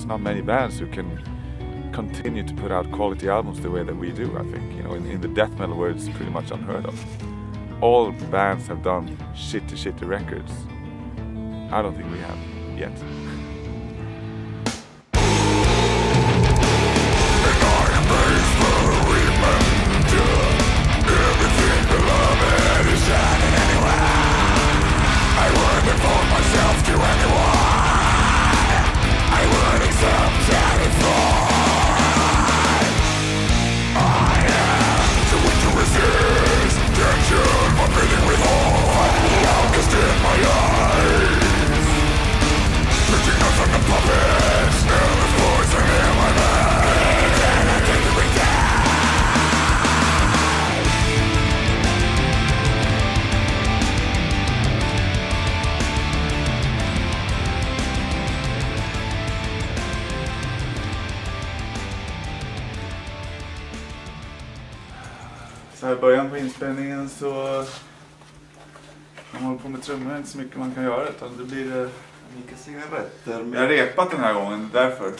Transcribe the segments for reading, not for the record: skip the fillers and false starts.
there's not many bands who can continue to put out quality albums the way that we do. I think, you know, in the death metal world, it's pretty much unheard of. All bands have done shitty records. I don't think we have yet. Så här i början på inspelningen så man håller på med trummor, inte så mycket man kan göra, utan det blir vilka cigaretter. Jag har repat den här gången, därför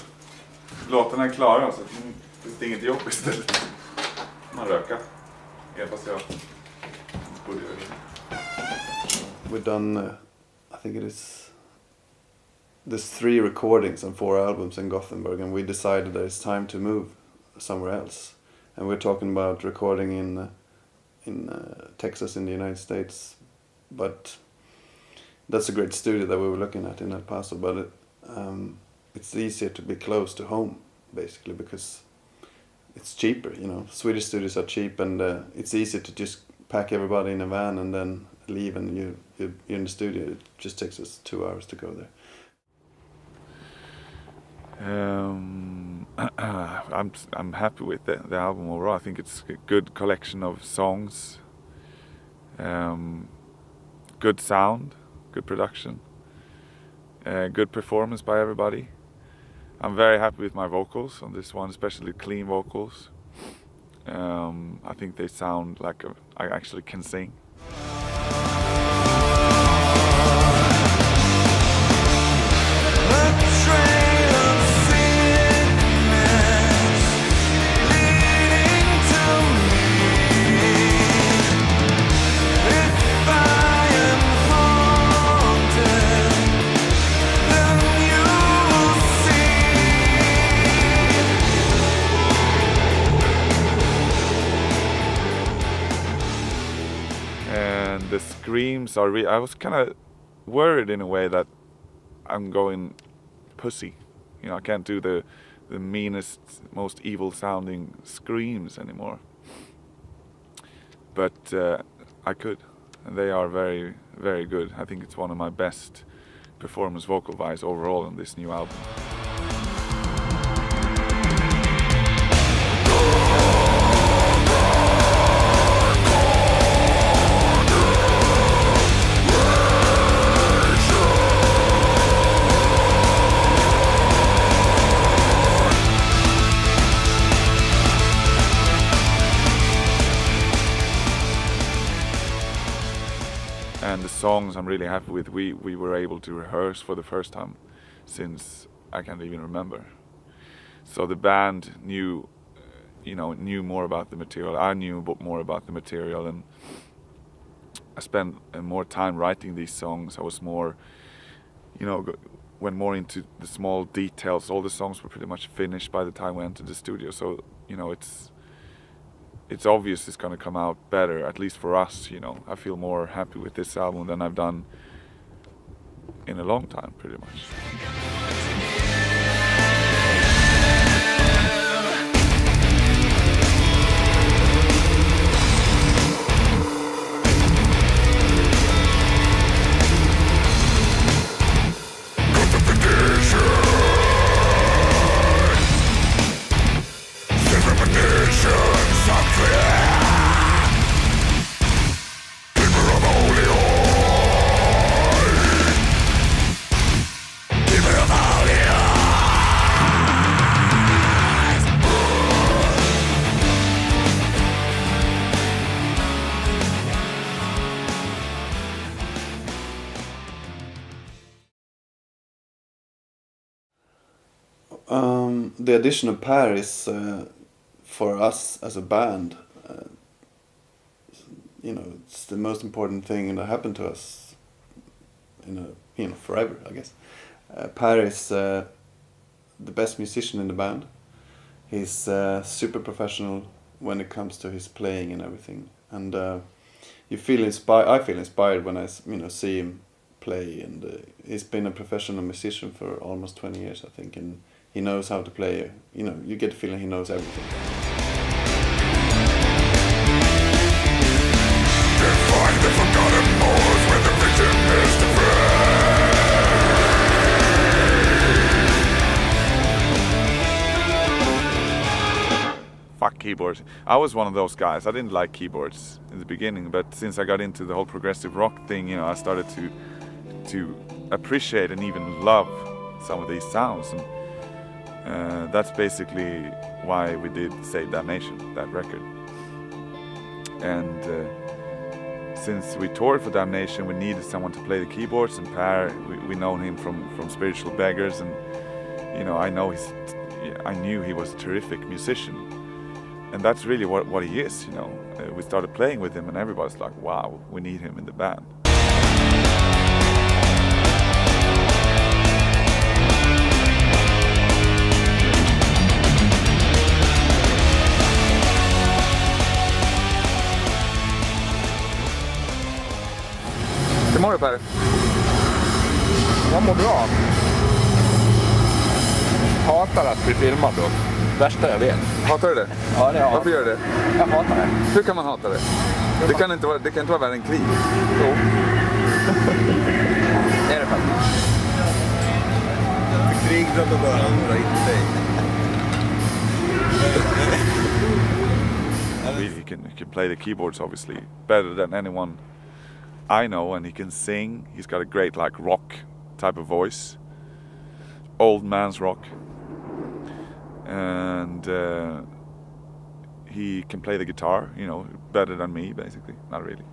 låtarna är klara så det är inget jobb istället. Man röka. Även fast jag borde göra det. We've done I think there's 3 recordings and 4 albums in Gothenburg, and we decided that it's time to move somewhere else. And we're talking about recording in Texas in the United States, but that's a great studio that we were looking at in El Paso. But it's easier to be close to home, basically, because it's cheaper. You know, Swedish studios are cheap, and it's easy to just pack everybody in a van and then leave, and you're in the studio. It just takes us 2 hours to go there. I'm happy with the album overall. I think it's a good collection of songs, good sound, good production, good performance by everybody. I'm very happy with my vocals on this one, especially clean vocals. I think they sound like I actually can sing. The screams are I was kind of worried in a way that I'm going pussy. You know, I can't do the meanest, most evil sounding screams anymore. But I could. And they are very, very good. I think it's one of my best performance vocal-wise overall on this new album. And the songs I'm really happy with. We were able to rehearse for the first time since I can't even remember. So the band knew more about the material. I knew more about the material, and I spent more time writing these songs. I was more, went more into the small details. All the songs were pretty much finished by the time we entered the studio. So it's obvious it's going to come out better, at least for us. I feel more happy with this album than I've done in a long time, pretty much. The addition of Per is for us as a band. It's the most important thing that happened to us. Forever, I guess. Per is the best musician in the band. He's super professional when it comes to his playing and everything, and you feel inspired. I feel inspired when I see him play, and he's been a professional musician for almost 20 years, I think, and he knows how to play. You get the feeling he knows everything. Find the forgotten moors where the victim is the Fuck keyboards. I was one of those guys. I didn't like keyboards in the beginning, but since I got into the whole progressive rock thing, I started to appreciate and even love some of these sounds, and that's basically why we did Save Damnation, that record. And since we toured for Damnation, we needed someone to play the keyboards, and Per, we know him from Spiritual Beggars, and I knew he was a terrific musician. And that's really what he is, We started playing with him and everybody's like, wow, we need him in the band. Hur mår du, Per? Jag mår bra. Hatar att bli filmad då. Värsta jag vet. Hatar du det? Ja, det har jag. Varför gör du det? Jag hatar det. Hur kan man hata det? Det kan inte vara värre än krig. Jo. Det är det faktiskt. Krig drabbar bara andra, inte dig. He can play the keyboards obviously better than anyone I know, and he can sing. He's got a great rock type of voice, old man's rock, and he can play the guitar, better than me basically. Not really.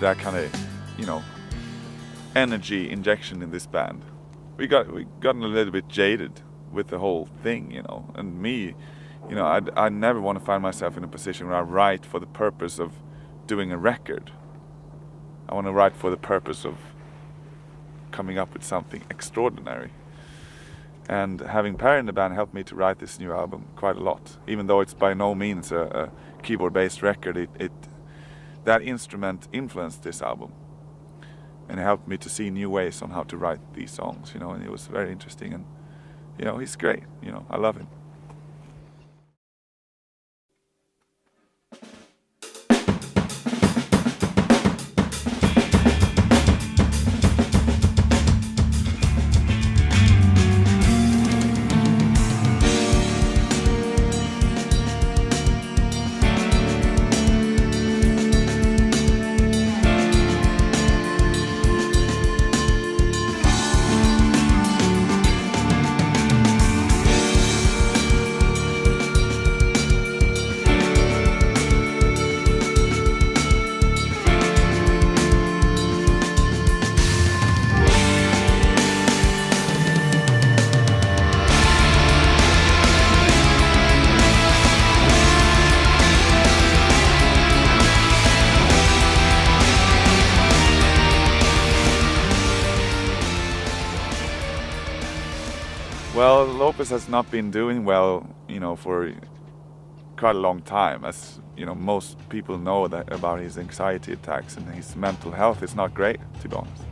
That kind of, energy injection in this band. We gotten a little bit jaded with the whole thing, And me, I never want to find myself in a position where I write for the purpose of doing a record. I want to write for the purpose of coming up with something extraordinary. And having Per in the band helped me to write this new album quite a lot. Even though it's by no means a keyboard-based record, that instrument influenced this album and helped me to see new ways on how to write these songs, and it was very interesting, and he's great, I love him. Well, Lopez has not been doing well, for quite a long time. As most people know that about his anxiety attacks, and his mental health is not great, to be honest.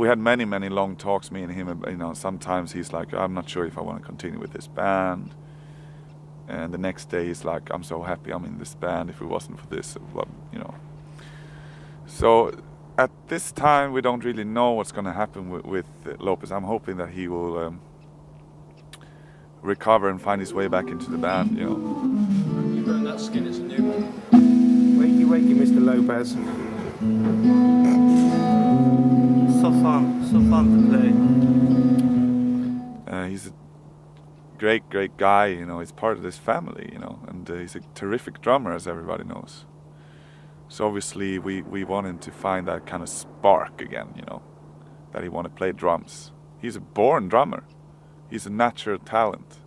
we had many long talks, me and him. You know, sometimes he's like, I'm not sure if I want to continue with this band, and the next day he's like, I'm so happy I'm in this band. If it wasn't for this, you know. So at this time we don't really know what's going to happen with Lopez. I'm hoping that he will recover and find his way back into the band, you know. You've earned that skin, it's a new one. Wakey, Mr. Lopez. So fun to play. He's a great guy, you know. He's part of this family, you know, and he's a terrific drummer, as everybody knows. So obviously we want him to find that kind of spark again, you know, that he want to play drums. He's a born drummer. He's a natural talent.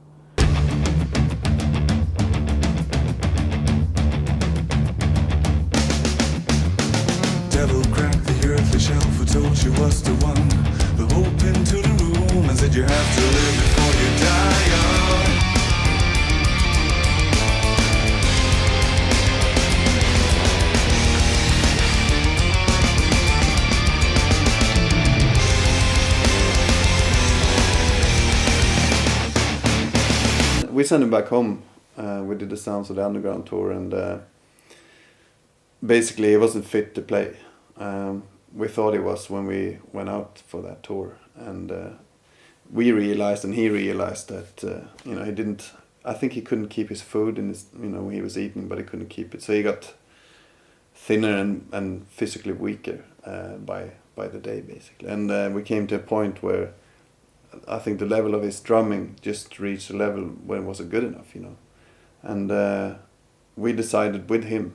Devil cracked the earthly shell who told she was the one. The hope into the room and said you have to live before you die young. We sent him back home. We did the Sounds of the Underground tour, and basically he wasn't fit to play. We thought he was when we went out for that tour, and we realized, and he realized that you know, he didn't. I think he couldn't keep his food in his, you know, he was eating, but he couldn't keep it. So he got thinner and physically weaker by the day, basically. And we came to a point where I think the level of his drumming just reached a level where it wasn't good enough, you know. And we decided with him,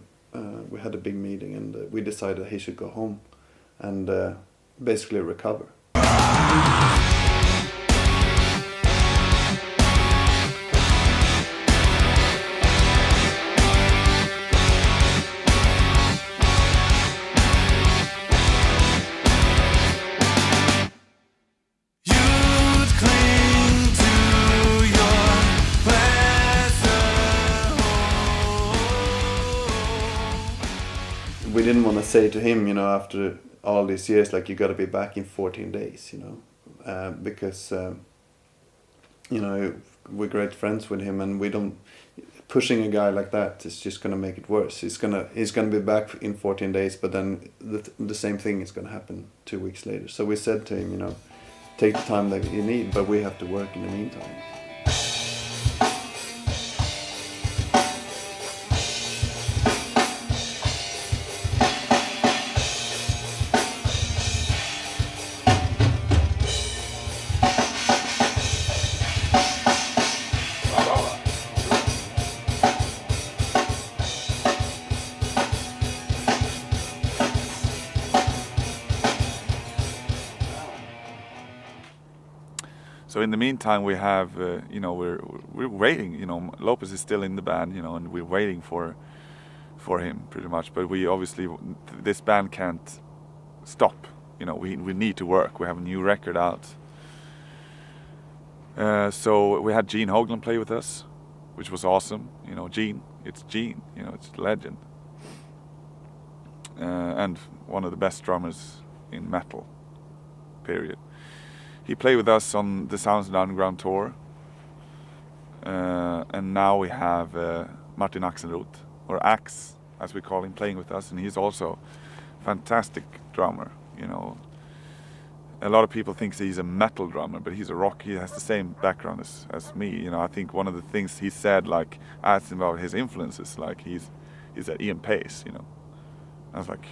we had a big meeting, and we decided he should go home and basically recover. We didn't want to say to him, you know, after all these years, like, you got to be back in 14 days, you know, because, you know, we're great friends with him, and we don't, pushing a guy like that is just going to make it worse. He's gonna be back in 14 days, but then the same thing is going to happen 2 weeks later. So we said to him, you know, take the time that you need, but we have to work in the meantime. So in the meantime, we have, you know, we're waiting. You know, Lopez is still in the band, you know, and we're waiting for him pretty much. But we obviously, this band can't stop. You know, we need to work. We have a new record out. So we had Gene Hoglan play with us, which was awesome. You know, it's Gene. You know, it's a legend, and one of the best drummers in metal. Period. He played with us on the Sounds of the Underground tour, and now we have Martin Axelrod, or Axe as we call him, playing with us, and he's also a fantastic drummer. You know, a lot of people think he's a metal drummer, but he's a rock. He has the same background as me. You know, I think one of the things he said, like, I asked him about his influences, like he's at Ian Pace. You know, I was like,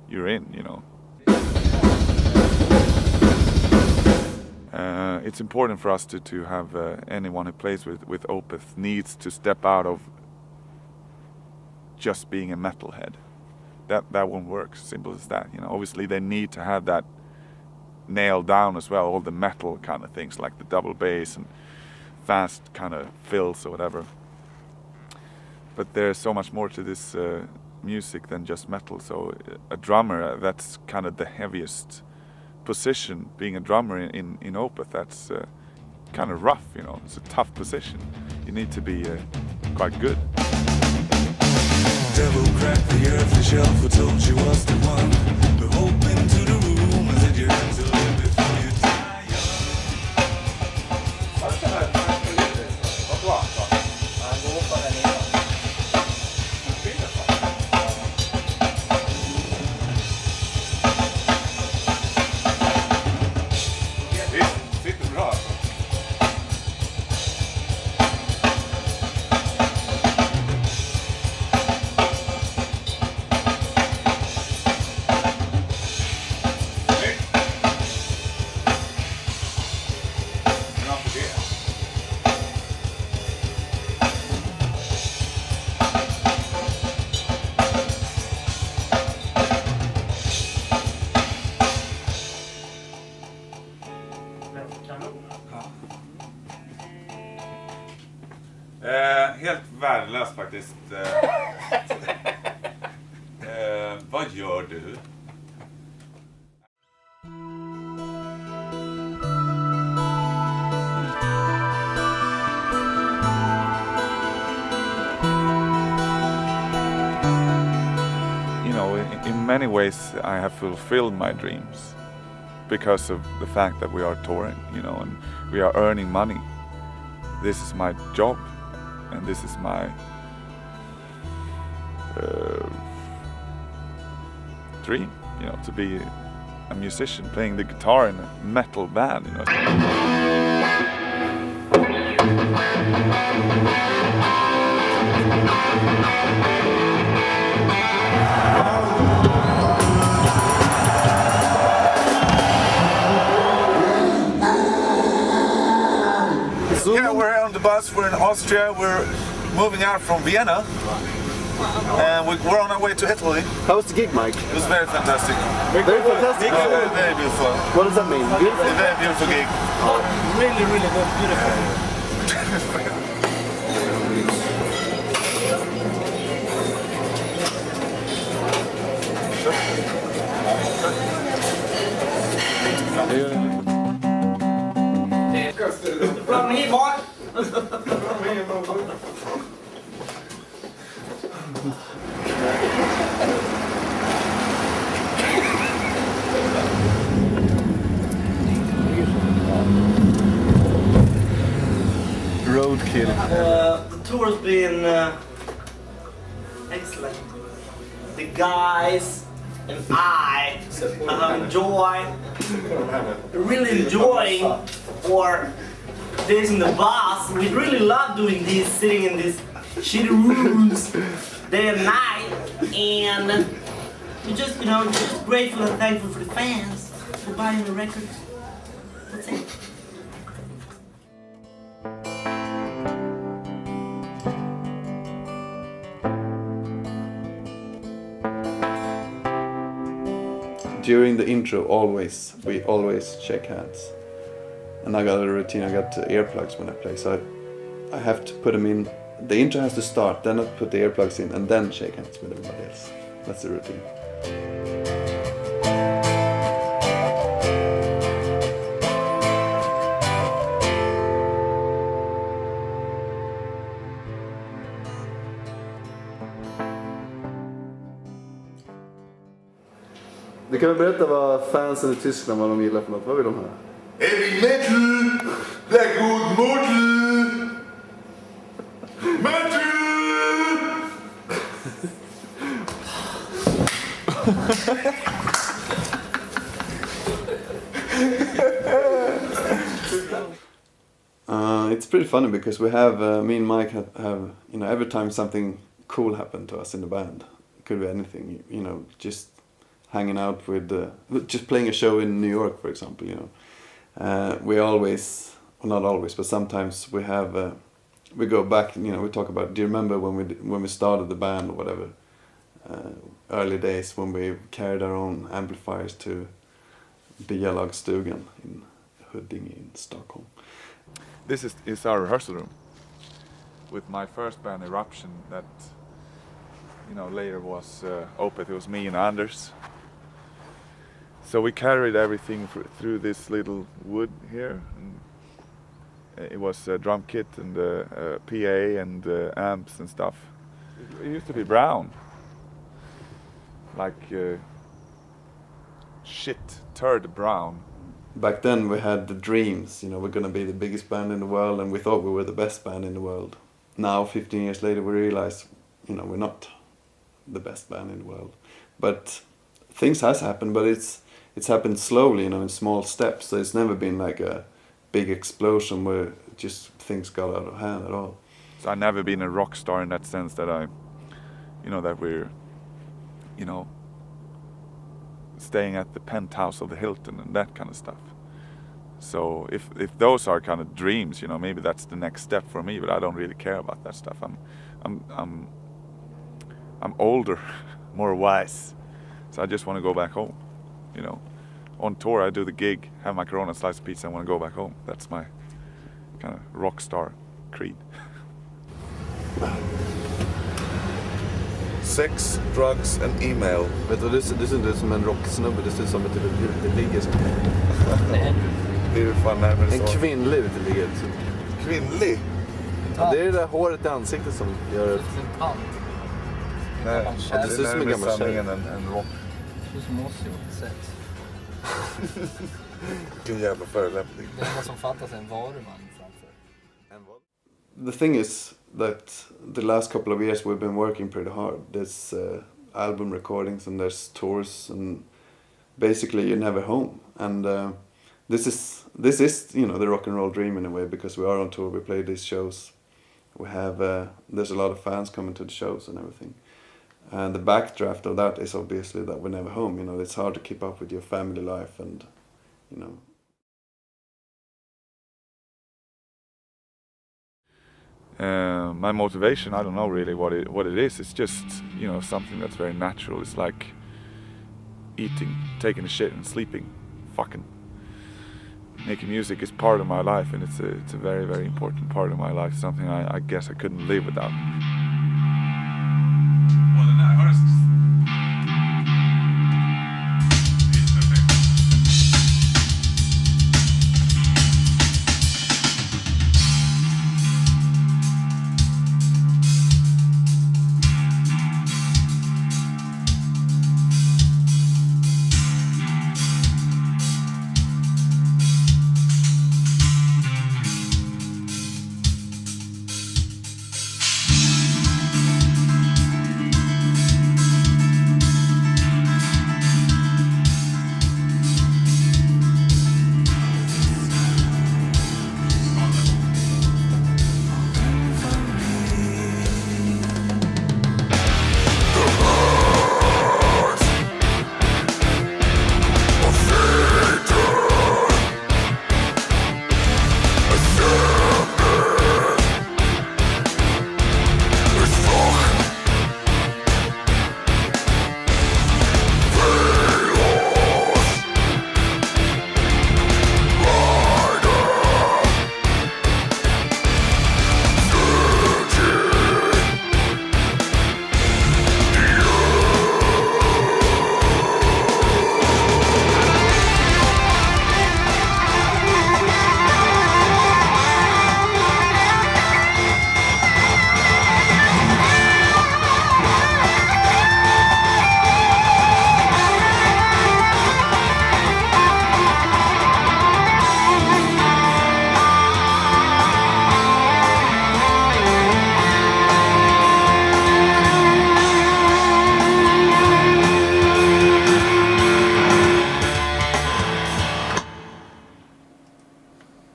you're in. You know. It's important for us to have anyone who plays with Opeth needs to step out of just being a metalhead. That won't work. Simple as that. You know, obviously they need to have that nailed down as well. All the metal kind of things, like the double bass and fast kind of fills or whatever. But there's so much more to this music than just metal. So a drummer, that's kind of the heaviest position. Being a drummer in Opeth, that's kind of rough, you know. It's a tough position. You need to be quite good. Devil cracked the earthly shell, who told you was the one. The hope into the room, and said you had Helt värdelöst faktiskt. Vad gör du? You know, in many ways I have fulfilled my dreams because of the fact that we are touring, you know, and we are earning money. This is my job, and this is my dream, you know, to be a musician playing the guitar in a metal band, you know. Yeah, we're on the bus, we're in Austria, we're moving out from Vienna, and we're on our way to Italy. How was the gig, Mike? It was very fantastic. Very fantastic. Very, very beautiful. What does that mean? Beautiful? A very beautiful gig. Really, really good. Beautiful. From me, boy. Roadkill. The tour's been excellent. The guys and I have really enjoying our days in the bus. We really love doing this, sitting in these shitty rooms day and night, and we're just, you know, just grateful and thankful for the fans for buying the records. That's it. During the intro, we always shake hands. And I got a routine, I got earplugs when I play, so I have to put them in. The intro has to start, then I put the earplugs in, and then shake hands with everybody else. That's the routine. Du kan väl berätta vad fansen i Tyskland, vad de gillar för något? Vad vill de höra? Heavy metal, black wood mortal, metal. It's pretty funny because we have, me and Mike have, you know, every time something cool happened to us in the band, it could be anything, you know, just hanging out with, just playing a show in New York, for example, you know. We always, well, not always, but sometimes we have, we go back, you know, we talk about, do you remember when we started the band or whatever? Early days when we carried our own amplifiers to Bialagstugan in Huddinge in Stockholm. This is our rehearsal room with my first band, Eruption, that, you know, later was Opeth. It was me and Anders. So we carried everything through this little wood here. And it was a drum kit and a PA and amps and stuff. It used to be brown, like shit, turd brown. Back then we had the dreams, you know, we're gonna be the biggest band in the world, and we thought we were the best band in the world. Now, 15 years later, we realize, you know, we're not the best band in the world. But things has happened, but it's happened slowly, you know, in small steps. So it's never been like a big explosion where just things got out of hand at all. So I've never been a rock star in that sense that that we're, you know, staying at the penthouse of the Hilton and that kind of stuff. So if those are kind of dreams, you know, maybe that's the next step for me. But I don't really care about that stuff. I'm older, more wise. So I just want to go back home. You know, on tour I do the gig, have my Corona slice of pizza, and want to go back home. That's my kind of rock star creed. Sex, drugs and email. Vet du, det ser inte ut som en rocksnubbe, det ser ut som ett uteligger. Det är ju fan närmare En så. kvinnlig uteligger. Kvinnlig? Ja, det är det där håret i ansiktet som gör det. Nej, Ja, det ser ut som en gammal tjej. än rock. Det ser ut som oss i 86. Vilken jävla förolämpning. Det enda som fattas är en varuman framför. The thing is that the last couple of years we've been working pretty hard. There's album recordings and there's tours and basically you're never home. And this is you know the rock and roll dream in a way, because we are on tour, we play these shows, we have there's a lot of fans coming to the shows and everything. And the backdraft of that is obviously that we're never home. You know, it's hard to keep up with your family life and you know. My motivation, I don't know really what it is. It's just, you know, something that's very natural. It's like eating, taking a shit and sleeping, fucking. Making music is part of my life, and it's a very, very important part of my life. Something I guess I couldn't live without.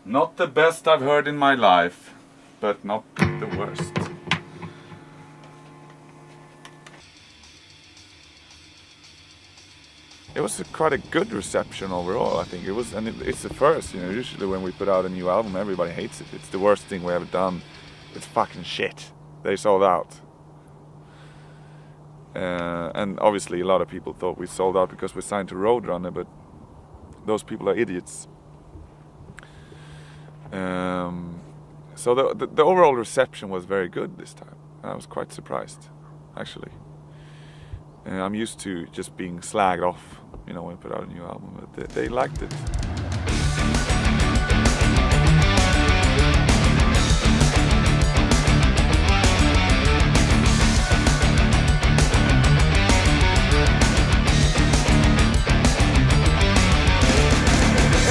Not the best I've heard in my life, but not the worst. It was quite a good reception overall, I think. It was, and it's the first, you know, usually when we put out a new album, everybody hates it. It's the worst thing we ever done. It's fucking shit. They sold out. And obviously a lot of people thought we sold out because we signed to Roadrunner, but those people are idiots. So the overall reception was very good this time. I was quite surprised, actually. I'm used to just being slagged off, you know, when we put out a new album, but they liked it.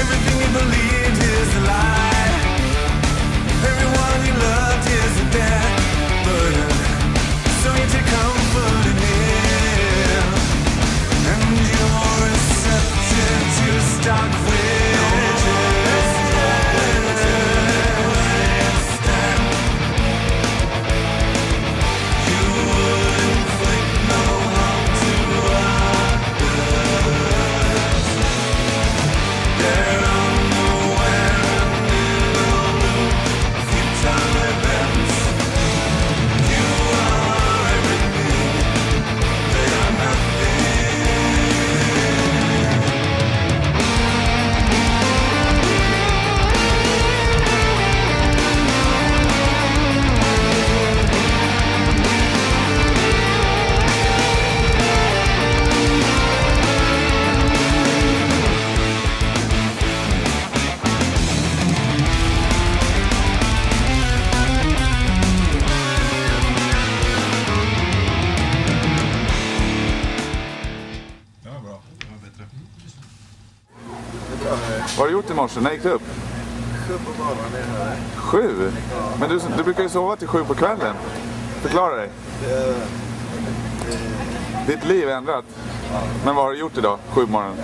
Everything you believed is a lie. Everyone you loved is a dead burden. So you take comfort in it, and you're receptive to stock with. Vad har du gjort i morse? När gick du upp? 7 på morgonen är det här. 7? Men du brukar ju sova till 7 på kvällen. Förklara dig. Ditt liv är ändrat. Men vad har du gjort idag? 7 på morgonen?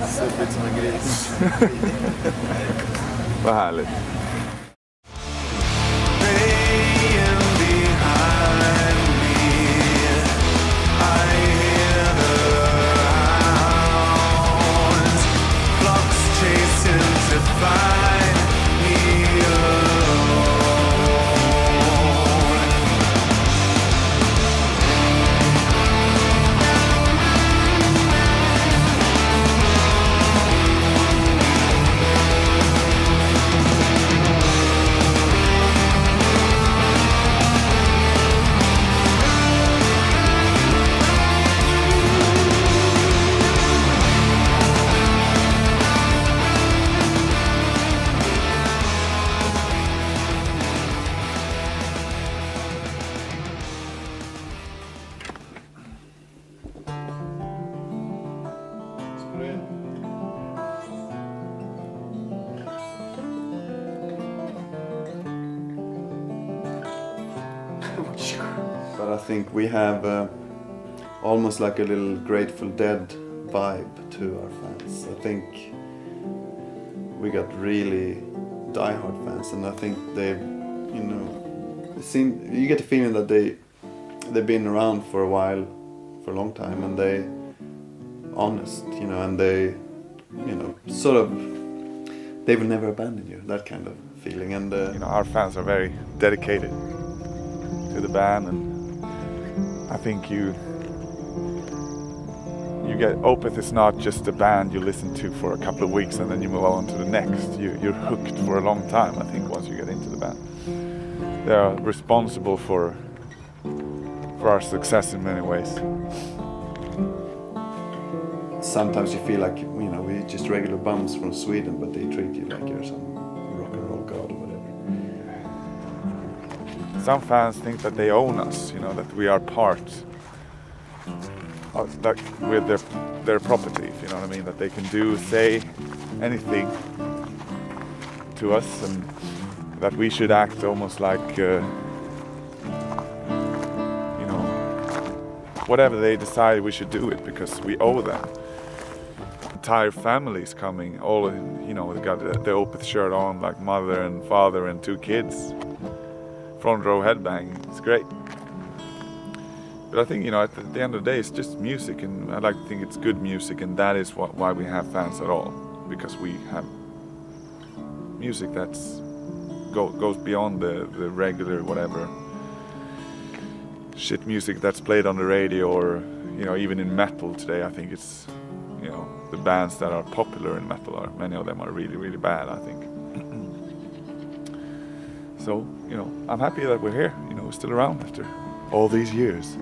Supit som en gris. Vad härligt. But I think we have almost like a little Grateful Dead vibe to our fans. I think we got really diehard fans, and I think they've, you know, you get the feeling that they've been around for a while, for a long time, and they honest, you know, and they, you know, sort of, they will never abandon you, that kind of feeling. And You know, our fans are very dedicated to the band, and I think you get Opeth is not just a band you listen to for a couple of weeks and then you move on to the next. You're hooked for a long time, I think, once you get into the band. They are responsible for our success in many ways. sometimes you feel like, you know, we're just regular bums from Sweden, but they treat you like you're some rock and roll god or whatever. Some fans think that they own us, you know, that we are part of, like, with their property, if you know what I mean, that they can say anything to us, and that we should act almost like, you know, whatever they decide, we should do it because we owe them. Entire families coming, all, you know, they got the Opeth shirt on, like mother and father and 2 kids. Front row headbang, it's great. But I think, you know, at the end of the day, it's just music, and I like to think it's good music, and that is why we have fans at all, because we have music that's goes beyond the regular whatever shit music that's played on the radio, or, you know, even in metal today. I think it's, you know, the bands that are popular in metal, many of them are really, really bad, I think. So, you know, I'm happy that we're here, you know, we're still around after all these years.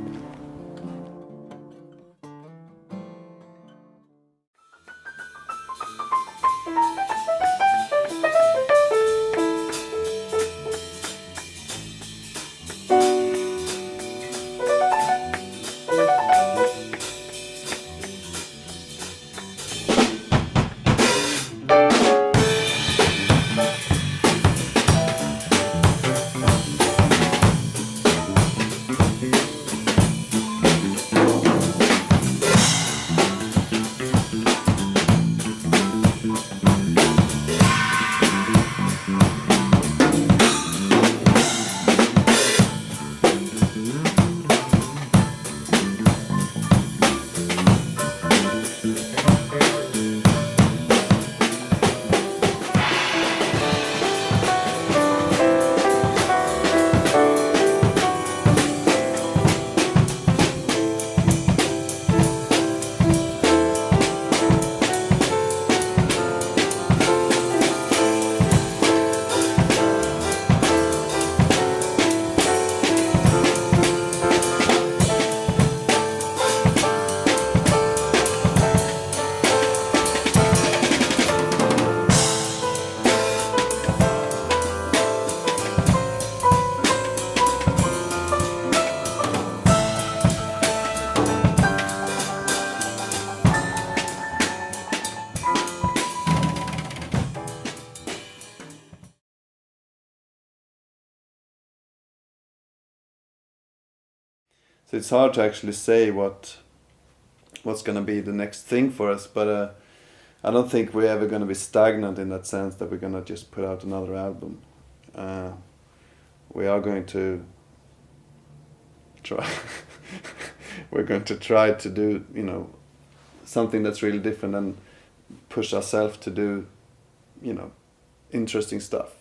So it's hard to actually say what's gonna be the next thing for us. But I don't think we're ever gonna be stagnant in that sense that we're gonna just put out another album. We are going to try. We're going to try to do, you know, something that's really different and push ourselves to do, you know, interesting stuff.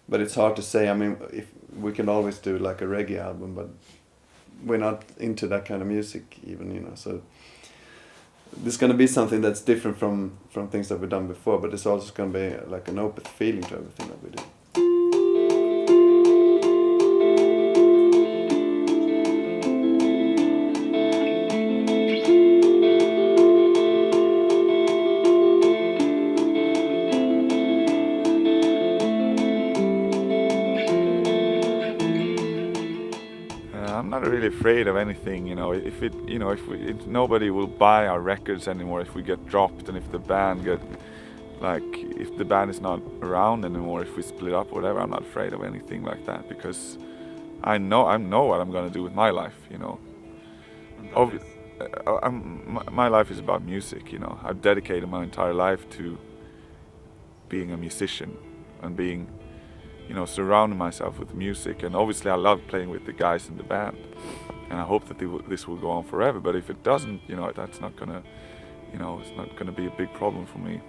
But it's hard to say. I mean, if we can always do like a reggae album, but we're not into that kind of music even, you know. So there's going to be something that's different from things that we've done before, but it's also going to be like an open feeling to everything that we do. I'm not really afraid of anything, you know. If nobody will buy our records anymore, if we get dropped, and if the band if the band is not around anymore, if we split up or whatever, I'm not afraid of anything like that, because I know what I'm gonna do with my life, you know. My life is about music, you know. I've dedicated my entire life to being a musician and being, you know, surrounding myself with music. And obviously I love playing with the guys in the band, and I hope that this will go on forever. But if it doesn't, you know, that's not gonna, you know, it's not gonna be a big problem for me,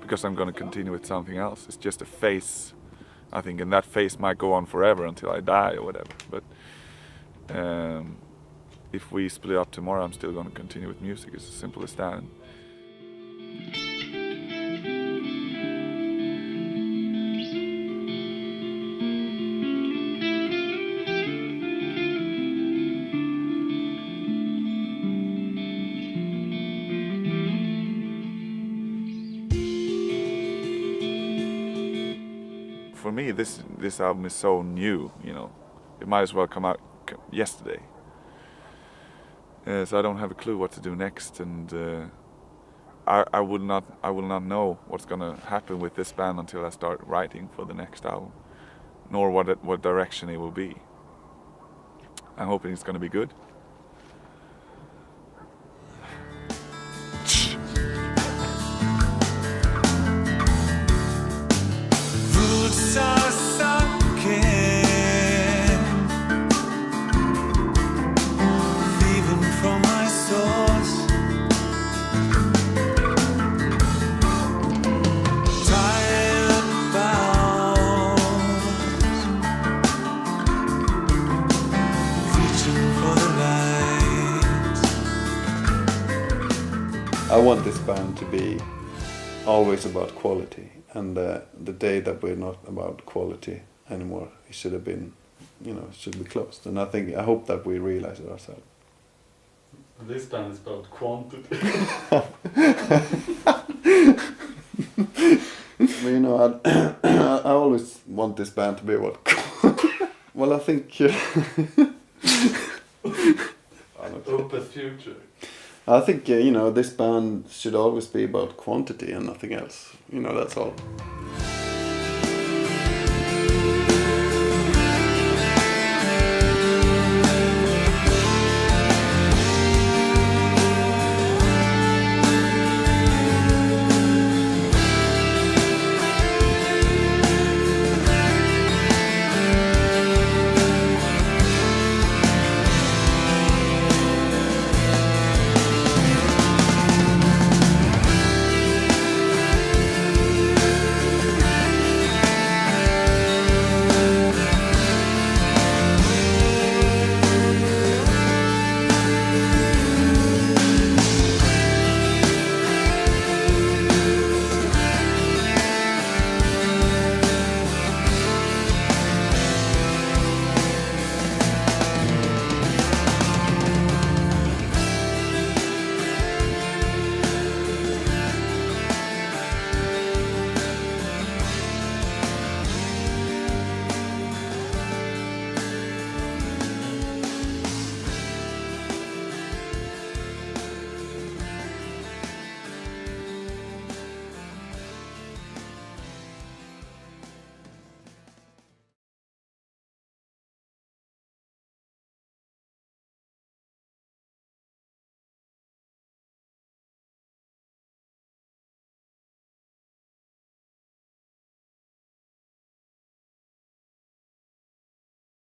because I'm gonna continue with something else. It's just a phase, I think, and that phase might go on forever until I die or whatever. But if we split up tomorrow, I'm still gonna continue with music. It's as simple as that. For me, this album is so new, you know. It might as well come out yesterday. So I don't have a clue what to do next, and I will not know what's gonna happen with this band until I start writing for the next album, nor what direction it will be. I'm hoping it's gonna be good. Roots are sunken, leaving from my source. Tired bound, reaching for the light. I want this band to be always about quality, and the day that we're not about quality anymore, it should have been, you know, it should be closed. And I hope that we realize it ourselves. This band is about quantity. Well, you know, I always want this band to be about. Well, I think. Open future. I think, you know, this band should always be about quantity and nothing else. You know, that's all.